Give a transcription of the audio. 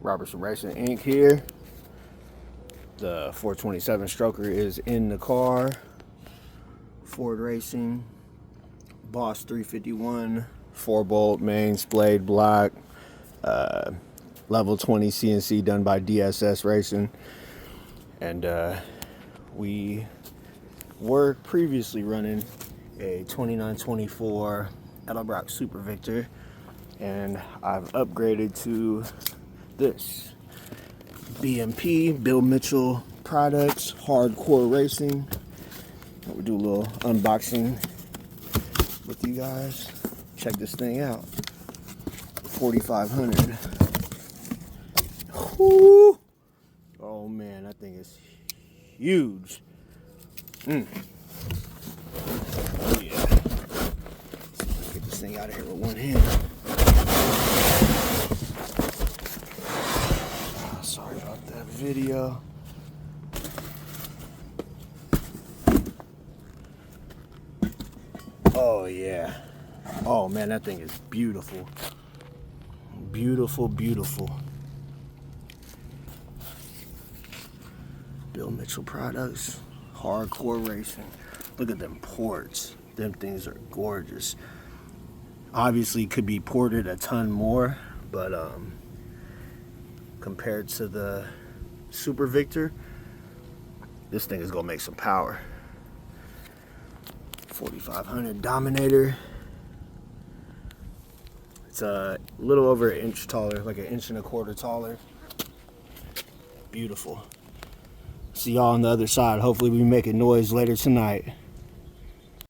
Robertson Racing Inc. here. The 427 stroker is in the car. Ford Racing, Boss 351, 4-bolt main splayed block, level 20 CNC done by DSS Racing. And we were previously running a 2924 Edelbrock Super Victor, and I've upgraded to this BMP, Bill Mitchell Products, Hardcore Racing. We'll do a little unboxing with you guys. Check this thing out. 4500. Whoo! Oh man, that thing is huge. Oh yeah. Let's get this thing out of here with one hand. Oh, sorry about that video. Oh yeah. Oh man, that thing is beautiful. Beautiful, beautiful. Bill Mitchell Products, Hardcore Racing. Look at them ports. Them things are gorgeous. Obviously could be ported a ton more, but compared to the Super Victor, this thing is gonna make some power. 4500 Dominator. It's a little over an inch taller, like an inch and a quarter taller. Beautiful. See y'all on the other side. Hopefully we make a noise later tonight.